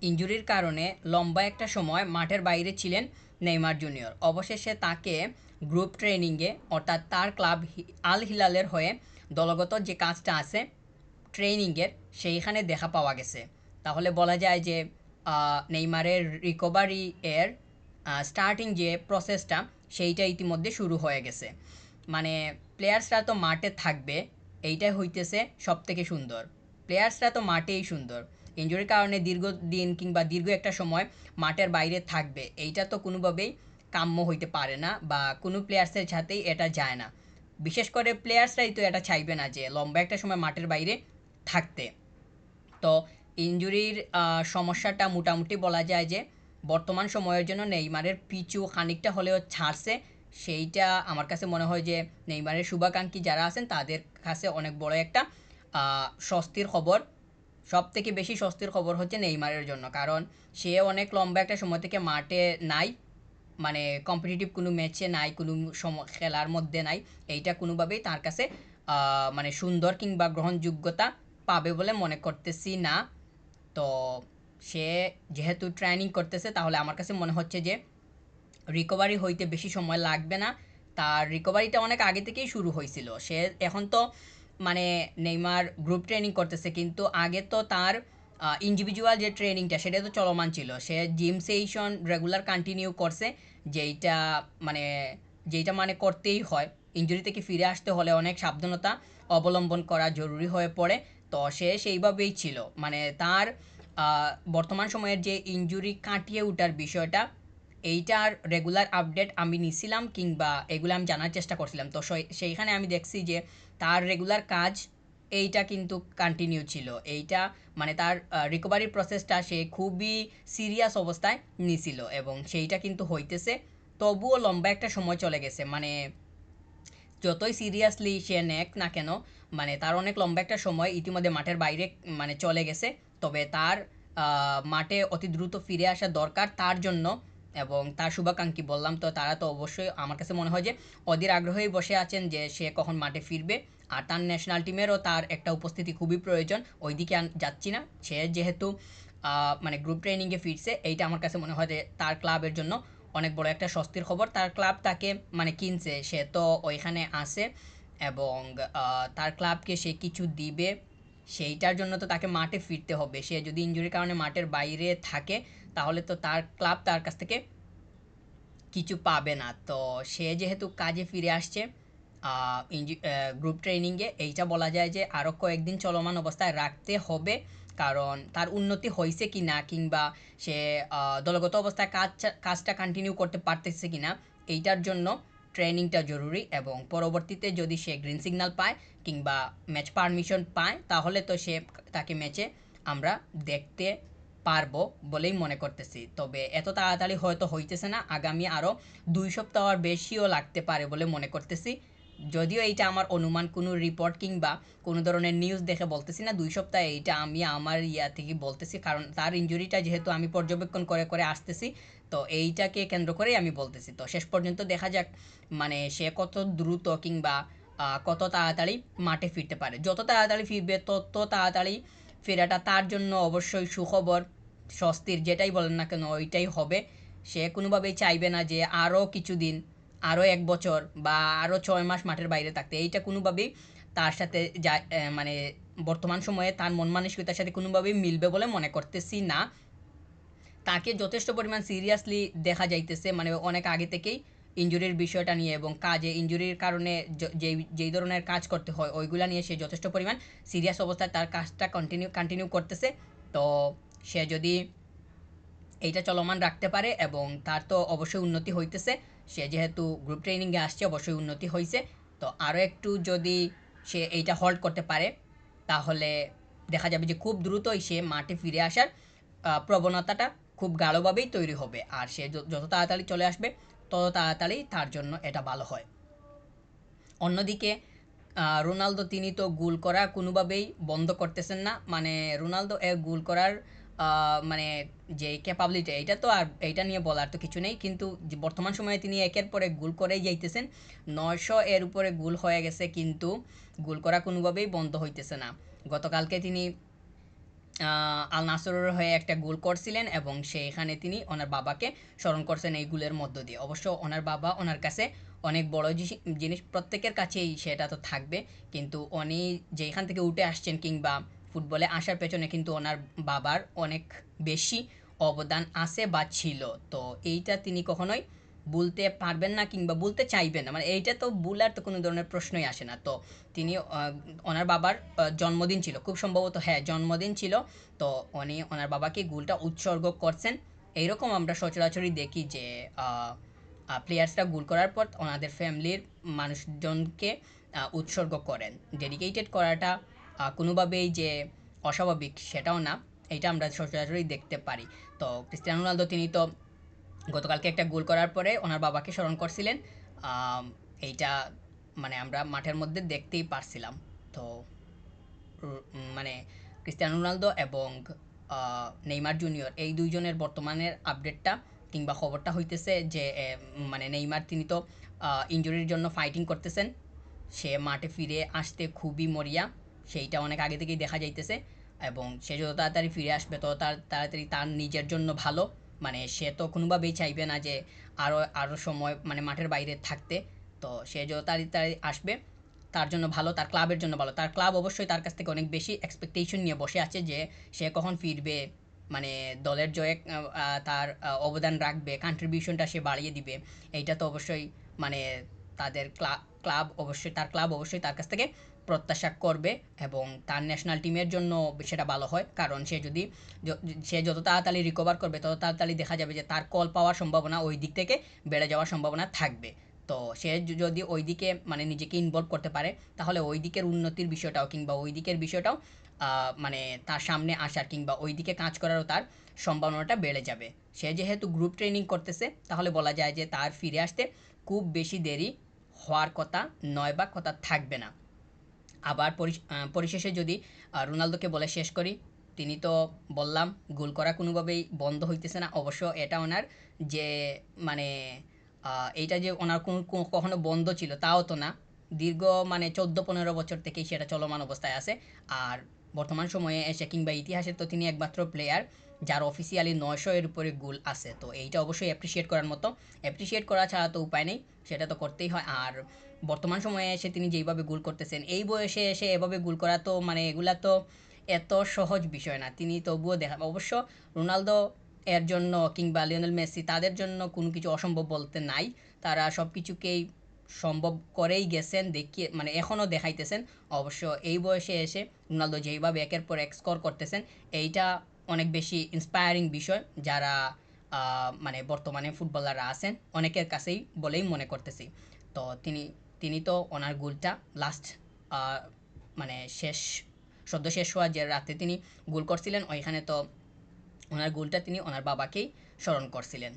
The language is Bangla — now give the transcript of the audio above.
ইনজুরির কারণে লম্বা একটা সময় মাঠের বাইরে ছিলেন নেইমার জুনিয়র। অবশেষে তাকে গ্রুপ ট্রেনিংয়ে অর্থাৎ তার ক্লাব আল হিলালের হয়ে দলগত যে কাজটা আছে ট্রেনিংয়ের সেইখানে দেখা পাওয়া গেছে। তাহলে বলা যায় যে নেইমারের রিকভারি এর স্টার্টিং যে প্রসেসটা সেইটা ইতিমধ্যে শুরু হয়ে গেছে। মানে প্লেয়ার্সরা তো মাঠে থাকবে, এইটাই হইতেছে সব থেকে সুন্দর। প্লেয়ার্সরা তো মাঠেই সুন্দর। ইনজুরির কারণে দীর্ঘদিন কিংবা দীর্ঘ একটা সময় মাঠের বাইরে থাকবে, এইটা তো কোনোভাবেই কাম্য হইতে পারে না বা কোনো প্লেয়ার্সের সাথেই এটা যায় না। বিশেষ করে প্লেয়ার্সরাই তো এটা চাইবে না যে লম্বা একটা সময় মাঠের বাইরে থাকতে। তো ইনজুরির সমস্যাটা মোটামুটি বলা যায় যে বর্তমান সময়ের জন্য নেইমারের পিছু খানিকটা হলেও ছাড়ছে। সেইটা আমার কাছে মনে হয় যে নেইমারের শুভাকাঙ্ক্ষী যারা আছেন তাদের কাছে অনেক বড় একটা স্বস্তির খবর। সব থেকে বেশি স্বস্তির খবর হচ্ছে নেইমারের জন্য, কারণ সে অনেক লম্বা একটা সময় থেকে মাঠে নাই, মানে কম্পিটিটিভ কোনো ম্যাচে নাই, কোনো খেলার মধ্যে নাই। এইটা কোনোভাবেই তার কাছে মানে সুন্দর কিংবা গ্রহণযোগ্যতা পাবে বলে মনে করতেছি না। তো সে যেহেতু ট্রেনিং করতেছে তাহলে আমার কাছে মনে হচ্ছে যে রিকভারি হইতে বেশি সময় লাগবে না। তার রিকভারিটা অনেক আগে থেকেই শুরু হয়েছিল। সে এখন তো মানে নেইমার গ্রুপ ট্রেনিং করতেছে, কিন্তু আগে তো তার ইন্ডিভিজুয়াল যে ট্রেনিংটা সেটা তো চলমান ছিল। সে জিম সেশন রেগুলার কন্টিনিউ করছে, যেইটা মানে যেইটা মানে করতেই হয়। ইনজুরি থেকে ফিরে আসতে হলে অনেক সাবধানতা অবলম্বন করা জরুরি হয়ে পড়ে। তো সে সেইভাবেই ছিল, মানে তার বর্তমান সময়ের যে ইনজুরি কাটিয়ে ওঠার বিষয়টা, এইটার রেগুলার আপডেট আমি নিছিলাম কিংবা এগুলো আমি জানার চেষ্টা করছিলাম। তো সেইখানে আমি দেখছি যে তার রেগুলার কাজ এইটা কিন্তু কন্টিনিউ ছিল। এইটা মানে তার রিকভারি প্রসেসটা সে খুবই সিরিয়াস অবস্থায় নিছিল এবং সেইটা কিন্তু হইতেছে। তবুও লম্বা একটা সময় চলে গেছে, মানে যতই সিরিয়াসলি সে নেক না কেন, মানে তার অনেক লম্বা একটা সময় ইতিমধ্যে মাঠের বাইরে মানে চলে গেছে। তবে তার মাঠে অতি দ্রুত ফিরে আসা দরকার তার জন্য। এবং তার শুভাকাঙ্ক্ষী বললাম তো, তারা তো অবশ্যই আমার কাছে মনে হয় যে অধীর আগ্রহেই বসে আছেন যে সে কখন মাঠে ফিরবে। আর তার ন্যাশনাল টিমেরও তার একটা উপস্থিতি খুবই প্রয়োজন, ওইদিকে যাচ্ছি না। সে যেহেতু মানে গ্রুপ ট্রেনিংয়ে ফিরছে, এইটা আমার কাছে মনে হয় যে তার ক্লাবের জন্য অনেক বড় একটা স্বস্তির খবর। তার ক্লাব তাকে মানে কিনছে, সে তো ওইখানে আছে এবং তার ক্লাবকে সে কিছু দিবে, সেইটার জন্য তো তাকে মাঠে ফিরতে হবে। সে যদি ইনজুরির কারণে মাঠের বাইরে থাকে তাহলে তো তার ক্লাব তার কাছ থেকে কিছু পাবে না। তো সে যেহেতু কাজে ফিরে আসছে গ্রুপ ট্রেনিংয়ে, এইটা বলা যায় যে আরও কয়েকদিন চলমান অবস্থায় রাখতে হবে। কারণ তার উন্নতি হয়েছে কি না কিংবা সে দলগত অবস্থায় কাজটা কন্টিনিউ করতে পারতেছে কি না, এইটার জন্য ট্রেনিংটা জরুরি। এবং পরবর্তীতে যদি সে গ্রিন সিগন্যাল পায় কিংবা ম্যাচ পারমিশন পায় তাহলে তো সে তাকে ম্যাচে আমরা দেখতে পারবো বলেই মনে করতেছি। তবে এত তাড়াতাড়ি হয়তো হইতেছে না, আগামী আরও 2 সপ্তাহ আর বেশিও লাগতে পারে বলে মনে করতেছি। যদিও এইটা আমার অনুমান, কোনো রিপোর্ট কিংবা কোনো ধরনের নিউজ দেখে বলতেছি না 2 সপ্তাহ, এইটা আমি আমার ইয়া থেকে বলতেছি, কারণ তার ইনজুরিটা যেহেতু আমি পর্যবেক্ষণ করে করে আসতেছি, তো এইটাকে কেন্দ্র করেই আমি বলতেছি। তো শেষ পর্যন্ত দেখা যাক মানে সে কত দ্রুত কিংবা কত তাড়াতাড়ি মাঠে ফিরতে পারে। যত তাড়াতাড়ি ফিরবে তত তাড়াতাড়ি ফেরাটা তার জন্য অবশ্যই সুখবর, স্বস্তির যেটাই বলেন না কেন ওইটাই হবে। সে কোনোভাবেই চাইবে না যে আরও কিছুদিন, আরও 1 বছর বা আরও 6 মাস মাঠের বাইরে থাকতে। এইটা কোনোভাবেই তার সাথে যা মানে বর্তমান সময়ে তার মন মানসিকতার সাথে কোনোভাবেই মিলবে বলে মনে করতেছি না। তাকে যথেষ্ট পরিমাণ সিরিয়াসলি দেখা যাইতেছে, মানে অনেক আগে থেকেই ইনজুরির বিষয়টা নিয়ে এবং কাজে ইনজুরির কারণে যেই ধরনের কাজ করতে হয় ওইগুলা নিয়ে সে যথেষ্ট পরিমাণ সিরিয়াস অবস্থায় তার কাজটা কন্টিনিউ করতেছে। তো সে যদি এইটা চলমান রাখতে পারে এবং তার তো অবশ্যই উন্নতি হইতেছে, সে যেহেতু গ্রুপ ট্রেনিংয়ে আসছে অবশ্যই উন্নতি হয়েছে। তো আরও একটু যদি সে এইটা হোল্ড করতে পারে তাহলে দেখা যাবে যে খুব দ্রুতই সে মাঠে ফিরে আসার প্রবণতাটা খুব গাঢ়ভাবেই তৈরি হবে। আর সে যত তাড়াতাড়ি চলে আসবে তত তাড়াতাড়ি তার জন্য এটা ভালো হয়। অন্যদিকে রোনালদো তিনি তো গোল করা কোনোভাবেই বন্ধ করতেছেন না। মানে রোনালদো এর গোল করার মানে যে ক্যাপাবিলিটি, এটা তো আর এইটা নিয়ে বলার তো কিছু নেই। কিন্তু বর্তমান সময়ে তিনি একের পর এক গোল করেই যাইতেছেন। 900 এর উপরে গোল হয়ে গেছে, কিন্তু গোল করা কোনোভাবেই বন্ধ হইতেছে না। গতকালকে তিনি আল নাসরের হয়ে একটা গোল করছিলেন এবং সেখানে তিনি ওনার বাবাকে স্মরণ করছেন এই গোলের মধ্য দিয়ে। অবশ্য ওনার বাবা ওনার কাছে অনেক বড় জিনিস, প্রত্যেকের কাছেই সেটা তো থাকবে, কিন্তু উনি যেখান থেকে উঠে আসছেন কিংবা ফুটবলে আসার পেছনে কিন্তু ওনার বাবার অনেক বেশি অবদান আছে বা ছিল। তো এইটা তিনি কখনোই বলতে পারবেন না কিংবা বলতে চাইবেন না, মানে এইটা তো ভুলার তো কোনো ধরনের প্রশ্নই আসে না। তো তিনি ওনার বাবার জন্মদিন ছিল খুব সম্ভবত, হ্যাঁ জন্মদিন ছিল। তো উনি ওনার বাবাকে গোলটা উৎসর্গ করছেন। এইরকম আমরা সচরাচরই দেখি যে প্লেয়ার্সরা গোল করার পর ওনাদের ফ্যামিলির মানুষজনকে উৎসর্গ করেন। ডেডিকেটেড করাটা কোনোভাবেই যে অস্বাভাবিক সেটাও না, এইটা আমরা সচরাচরই দেখতে পারি। তো ক্রিস্টিয়ানো রোনালদো তিনি তো গতকালকে একটা গোল করার পরে ওনার বাবাকে স্মরণ করছিলেন। এইটা মানে আমরা মাঠের মধ্যে দেখতেই পারছিলাম। তো মানে ক্রিস্টিয়ানো রোনালদো এবং নেইমার জুনিয়র এই দুইজনের বর্তমানের আপডেটটা কিংবা খবরটা হইতেছে যে মানে নেইমার তিনি তো ইনজুরির জন্য ফাইটিং করতেছেন। সে মাঠে ফিরে আসতে খুবই মরিয়া, সেইটা অনেক আগে থেকেই দেখা যাইতেছে। এবং সে যত তাড়াতাড়ি ফিরে আসবে তত তাড়াতাড়ি তার নিজের জন্য ভালো। মানে সে তো কোনোভাবেই চাইবে না যে আরও আরও সময় মানে মাঠের বাইরে থাকতে। তো সে যত তাড়াতাড়ি আসবে তার জন্য ভালো, তার ক্লাবের জন্য ভালো। তার ক্লাব অবশ্যই তার কাছ থেকে অনেক বেশি এক্সপেকটেশন নিয়ে বসে আছে যে সে কখন ফিরবে, মানে দলের জয়ে তার অবদান রাখবে, কন্ট্রিবিউশনটা সে বাড়িয়ে দিবে। এইটা তো অবশ্যই মানে তাদের ক্লাব অবশ্যই, তার ক্লাব অবশ্যই তার কাছ থেকে প্রত্যাশা করবে। এবং তার ন্যাশনাল টিমের জন্য সেটা ভালো হয়, কারণ সে যদি সে যত তাড়াতাড়ি রিকভার করবে তত তাড়াতাড়ি দেখা যাবে যে তার কল পাওয়ার সম্ভাবনা ওই দিক থেকে বেড়ে যাওয়ার সম্ভাবনা থাকবে। তো সে যদি ওই দিকে মানে নিজেকে ইনভলভ করতে পারে তাহলে ওই দিকের উন্নতির বিষয়টাও কিংবা ওই দিকের বিষয়টাও মানে তার সামনে আসার কিংবা ওই দিকে কাজ করারও তার সম্ভাবনাটা বেড়ে যাবে। সে যেহেতু গ্রুপ ট্রেনিং করতেছে তাহলে বলা যায় যে তার ফিরে আসতে খুব বেশি দেরি হওয়ার কথা নয় বা কথা থাকবে না। আবার পরিশেষে যদি রোনালদোকে বলে শেষ করি, তিনি তো বললাম গোল করা কোনোভাবেই বন্ধ হইতেছে না। অবশ্য এটা ওনার যে মানে এইটা যে ওনার কখনো বন্ধ ছিল তাও তো না, দীর্ঘ মানে 14-15 বছর থেকেই সেটা চলমান অবস্থায় আছে। আর বর্তমান সময়ে এসে কিংবা ইতিহাসে তো তিনি একমাত্র প্লেয়ার যার অফিসিয়ালি 900-এর উপরে গোল আছে। তো এইটা অবশ্যই অ্যাপ্রিসিয়েট করার মতো, অ্যাপ্রিসিয়েট করা ছাড়া তো উপায় নেই, সেটা তো করতেই হয়। আর বর্তমান সময়ে এসে তিনি যেইভাবে গোল করতেছেন, এই বয়সে এসে এভাবে গোল করা তো মানে এগুলা তো এত সহজ বিষয় না। তিনি তবুও দেখা, অবশ্য রোনালদো এর জন্য কিংবা লিওনেল মেসি তাদের জন্য কোনো কিছু অসম্ভব বলতে নাই। তারা সব কিছুকেই সম্ভব করেই গেছেন, দেখিয়ে মানে এখনও দেখাইতেছেন। অবশ্য এই বয়সে এসে রোনালদো যেইভাবে একের পর এক স্কোর করতেছেন, এইটা অনেক বেশি ইন্সপায়ারিং বিষয়, যারা মানে বর্তমানে ফুটবলাররা আছেন অনেকের কাছেই বলেই মনে করতেছি। তো তিনি তিনি তো ওনার গোলটা লাস্ট মানে শেষ সদ্য শেষ হওয়া যে রাতে তিনি গোল করছিলেন, ওইখানে তো ওনার গোলটা তিনি ওনার বাবাকেই স্মরণ করছিলেন।